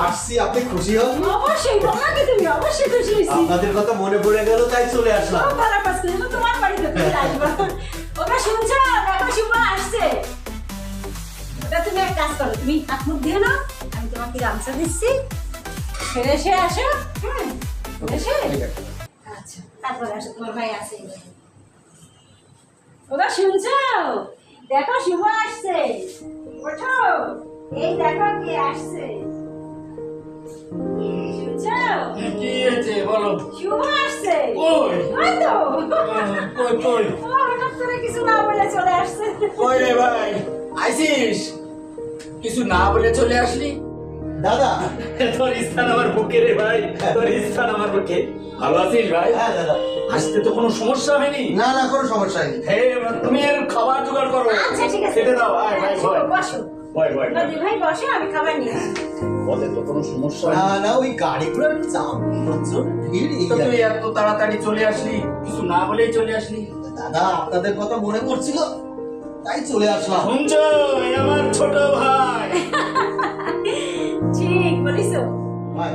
আসছি, আপনি খুশি হন? অবশ্যই, তোমাকে তুমি অবশ্যই খুশি হইছি। আপনাদের কথা মনে পড়ে গেল তাই চলে আসলাম। খুব খারাপ আসছে, তোমার বাড়িতে তুমি আসবা। ওটা শুনছো? দেখো শুভ আসছে। ওটা তুমি এক কাজ করো, তুমি হাত মুখ দিয়ে নাও, আমি তোমাকে গামছা দিচ্ছি, ফিরে এসে আসো। হ্যাঁ, এসে আচ্ছা, তারপরে আসো, তোমার ভাই আছে। ওটা শুনছো? দেখো শুভ আসছে, ওঠো, এই দেখো কে আসছে। শুনছো? কি হয়েছে বলো? শুভ আসছে। কই? ওই তো। কই কই? ও, হঠাৎ করে কিছু না বলে চলে আসছে। কই রে ভাই? আইছিস? কিছু না বলে চলে আসলি? দাদা, তোর স্থান আমার বুকে রে ভাই, তোর স্থান আমার বুকে। ভালো আছিস ভাই? হ্যাঁ দাদা। আসতে তো কোনো সমস্যা হয়নি? না না, কোনো সমস্যা নেই। হে, তুমি এর খাবার জোগাড় করো। আচ্ছা ঠিক আছে, খেতে দাও। আয় ভাই, হ্যাঁ, বয়। বসো। বয়, বয়, বয়। নদী ভাই বসো, আমি খাবার নিয়ে আসছি। বলে তো কোনো সমস্যা না হয়নি? না, ওই গাড়িগুলো একটু জাম, লোকজন ভিড়, এই তো আর তুই কি। এত তাড়াতাড়ি চলে আসলি, কিছু না বলেই চলে আসলি? দাদা, আপনাদের কথা মনে পড়ছিল তাই চলে আসলাম। শুনছো? এই আমার ছোট ভাই। ঠিক বলিস। ভাই,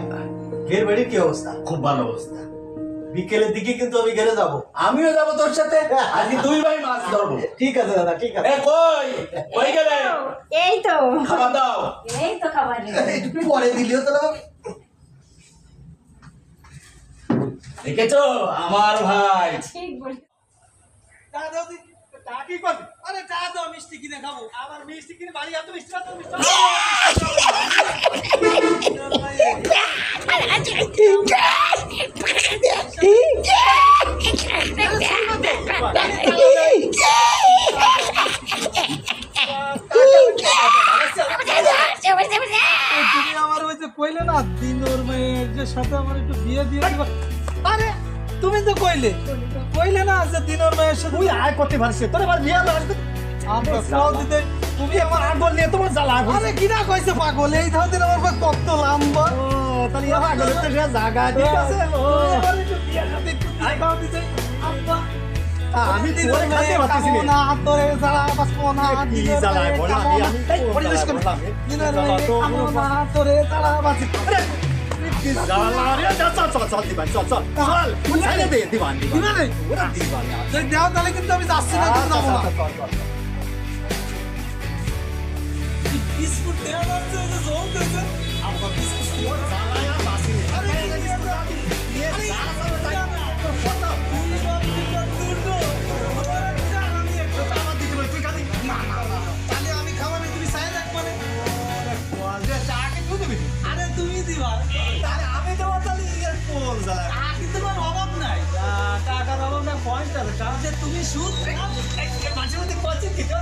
ঘের বাড়ির কি অবস্থা? খুব ভালো অবস্থা। বিকেলের দিকে কিন্তু আমি ঘেরে যাবো। আমিও যাবো তোর সাথে, আজকে দুই ভাই মাছ ধরবো। ঠিক আছে দাদা, ঠিক আছে। এ কই কই গেলে? এই তো, খাবার দাও। এই তো খাবার নিয়ে আসছি। একটু পরে দিলেও তো হবে। দেখেছো আমার ভাই? ঠিক বলি। আরে চা দাও, মিষ্টি কিনে খাবো। আবার মিষ্টি কিনে বাড়ি এত মিষ্টি এত মিষ্টি। তুমি আমার ওই যে কইলে না দিনোর মেয়ের যে সাথে আমার একটু বিয়ে দিয়ে দিবা। আরে তুমি তো কইলে না যে দিনোর মেয়ের সাথে তুই আয় করতে পারছিস, তোর এবার বিয়ে আসবে। আমরা সব দিতে তুমি আমার আগল নিয়ে তোমার জ্বালা। আরে কি না কইছে পাগল, এই ধরনের আমার ভাই কত লম্বা। তাহলে এবার আগলে তো সে জায়গা ঠিক আছে। তুমি আমার একটু বিয়ের সাথে একটু বিয়ে দাও দিতে। আব্বা আমি দিনোর তোরে খাতে মেয়ে পারতেছি খাবো না। না, তোরে জ্বালা বাসবো না, কি দিনোর জ্বালায় মেয়ে বল, খাবো আমি না। আমি এই, পরিবেশ করে। দিনোর মেয়ে খাবো না, তোরে জ্বালা বাসি। আরে দিবা নেই? যদি দাও তাহলে কিন্তু আমি যাচ্ছি না, কিন্তু যাবো না। বিস্কুট দেওয়া যাচ্ছে, ওই যে জল দিয়েছে। আরে কি দিয়ে দাও? তাহলে আমি খাবো না, তুমি চাই রাখবো না। আরে তুমি দিবা, তাহলে আমি দেবো, তাহলে ইয়ের কোল জ্বালায়। কিন্তু আমার অভাব নাই, টাকার অভাব না, পয়েন্ট আছে। কারণ যে তুমি সুদ মানুষের মধ্যে কচিত দিত,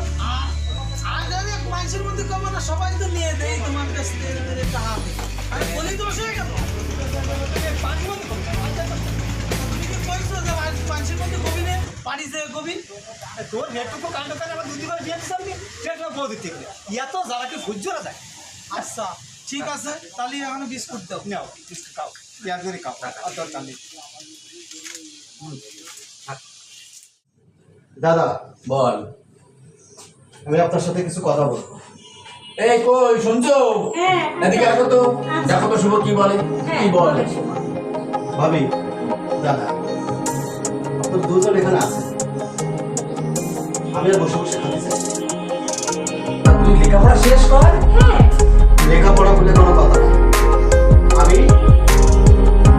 মানুষের মধ্যে কমো না, সবাই তো নিয়ে দেয় তোমার কাছ থেকে টাকা। আমি বলি দোষ হয়ে গেল। পানির মধ্যে কমো। তুমি কি কইছো যে মানুষের মধ্যে কবি নে, পানি যে কবি? তোর নেটটুকু কাণ্ড করে আমার দুটি করে দিয়ে দিচ্ছি, সেটা বউ দিতে গেলে এত জ্বালাকে সহ্য করা যায়। আচ্ছা ঠিক আছে, তাহলে এখন বিস্কুট দাও। নাও বিস্কুট খাও, পেঁয়াজ করে খাও, আর দরকার নেই। দাদা, বল। আমি আপনার সাথে কিছু কথা বলবো। এই কই শুনছো? হ্যাঁ, এদিকে আসো তো, দেখো তো শুভ কি বলে। কি বলে? ভাবি, দাদা, আপনার দুজন এখানে আছে, আমি আর বসে বসে খাতে চাই। তুই লেখাপড়া শেষ কর। হ্যাঁ, লেখাপড়া বলে কোনো কথা না। আমি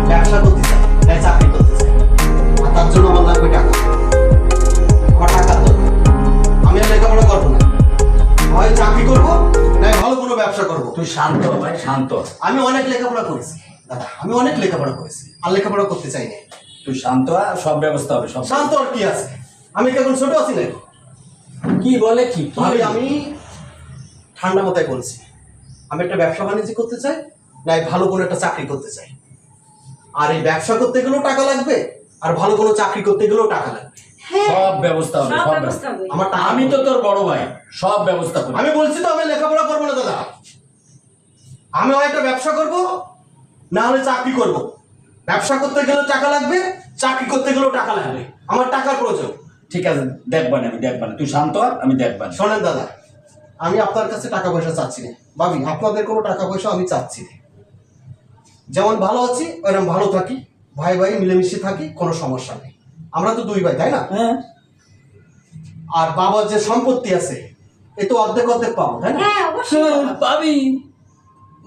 ব্যবসা করতে চাই, তাই চাকরি করতে চাই, আর তার জন্য আমার লাগবে টাকা। টাকার দরকার। আমি আর লেখাপড়া করবো না, হয় চাকরি করবো, না ভালো কোনো ব্যবসা করবো। তুই শান্ত হ ভাই, শান্ত হ। আমি অনেক লেখাপড়া করেছি দাদা, আমি অনেক লেখাপড়া করেছি, আর লেখাপড়া করতে চাই না। তুই শান্ত হ, সব ব্যবস্থা হবে। সব শান্ত আর কি আছে, আমি কি এখন ছোট আছি না? কি বলে কি ভাবি, আমি ঠান্ডা মাথায় বলছি, আমি একটা ব্যবসা বাণিজ্য করতে চাই, না ভালো কোনো একটা চাকরি করতে চাই। আর এই ব্যবসা করতে গেলেও টাকা লাগবে, আর ভালো কোনো চাকরি করতে গেলেও টাকা লাগবে। সব ব্যবস্থা হবে, সব সব ব্যবস্থা হবে। আমার টাকা আমি তো তোর বড় ভাই, সব ব্যবস্থা করি। আমি বলছি তো আমি লেখাপড়া করবো না দাদা, আমি হয় একটা ব্যবসা করব, না হলে চাকরি করব। ব্যবসা করতে গেলেও টাকা লাগবে, চাকরি করতে গেলেও টাকা লাগবে, আমার টাকার প্রয়োজন। ঠিক আছে, দেখবানি, আমি দেখবানি। তুই শান্ত হ, আমি দেখবানি। শোনেন দাদা, আমি আপনার কাছে টাকা পয়সা চাচ্ছি না। ভাবি, আপনাদের কোনো টাকা পয়সা আমি চাচ্ছি না। যেমন ভালো আছি ওরকম ভালো থাকি, ভাই ভাই মিলেমিশে থাকি, কোনো সমস্যা নেই। আমরা তো দুই ভাই, তাই না? হ্যাঁ আর বাবার যে সম্পত্তি আছে এ তো অর্ধেক অর্ধেক পাবো, তাই না? হ্যাঁ অবশ্যই পাবি।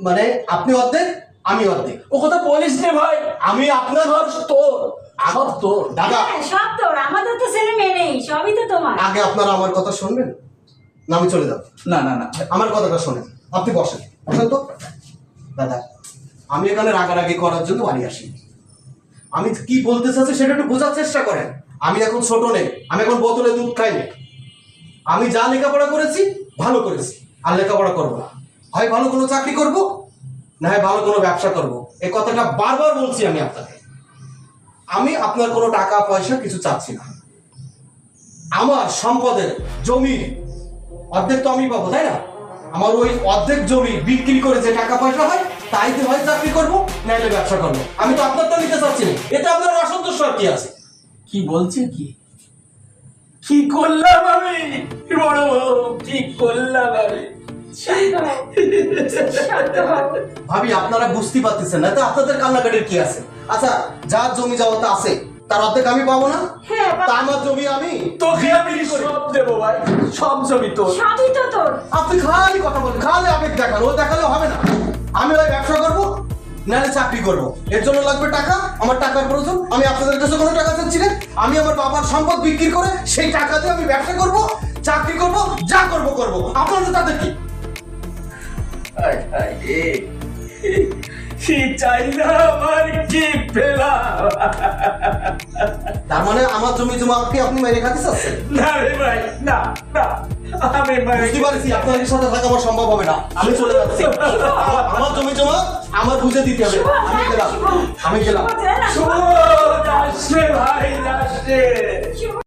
মানে আপনি অর্ধেক আমি অর্ধেক। ও কথা বলিস রে ভাই, আমি আপনার সব তোর দাদা। হ্যাঁ সব তোর, আমাদের তো ছেলে মেয়ে নেই, সবই তো তোমার। আগে আপনারা আমার কথা শুনবেন না আমি চলে যাব? না না না আমার কথাটা শোনেন, আপনি বসেন তো। দাদা আমি এখানে রাগারাগি করার জন্য বাড়ি আসিনি। আমি কি বলতে চাচ্ছি সেটা একটু বোঝার চেষ্টা করেন। আমি এখন ছোট নেই, আমি এখন বোতলে দুধ খাই না। আমি যা লেখাপড়া করেছি ভালো করেছি, আর লেখাপড়া করবো না। হয় ভালো কোনো চাকরি করব, না হয় ভালো কোনো ব্যবসা করব। এই কথাটা বারবার বলছি আমি আপনাকে। আমি আপনার কোনো টাকা পয়সা কিছু চাচ্ছি না। আমার সম্পদের জমির অর্ধেক তো আমি পাবো, তাই না? আমার ওই অর্ধেক জমি বিক্রি করে যে টাকা পয়সা হয় তাইতে হয় চাকরি করবো, নাইলে ব্যবসা করবো। আমি তো আপনারটা নিতে চাচ্ছি না, এটা আপনার অসন্তোষ আর কি আছে? কি বলছে কি করলাম আমি? বড় বউ, কি করলাম আমি? শান্ত হও, শান্ত হও। ভাবি আপনারা বুঝতে পারতেছেন না তো আপনাদের কান্নাকাটির কি আছে? আচ্ছা যার জমি যাওয়াতে আছে তার অর্ধেক আমি পাবো না? হ্যাঁ তা আমার জমি আমি তোকে আমি সব দেবো ভাই, সব জমি তোর। সবই তো তোর। আপনি খালি কথা বলেন, খালি আবেগ দেখান, ও দেখালে হবে না। আমি ওই ব্যবসা করবো, নাহলে চাকরি করবো। এর জন্য লাগবে টাকা, আমার টাকার প্রয়োজন। আমি আপনাদের কাছে কোনো টাকা চাচ্ছি না। আমি আমার বাবার সম্পদ বিক্রি করে সেই টাকা দিয়ে আমি ব্যবসা করবো, চাকরি করবো, যা করবো করবো। আপনাদের তাদের কি? কি চাইলাম আর কি পেলাম? তার মানে আমার জমি জমাকে আপনি মেরে খাতে চাচ্ছেন? না রে ভাই, না না, আমি বুঝতে পারছি আপনাদের সাথে থাকা আমার সম্ভব হবে না। আমি চলে যাচ্ছি। আমার জমি জমা আমার বুঝে দিতে হবে। আমি গেলাম, আমি গেলাম। শুভ, শুভ, যাস রে ভাই, যাস রে। শুভ।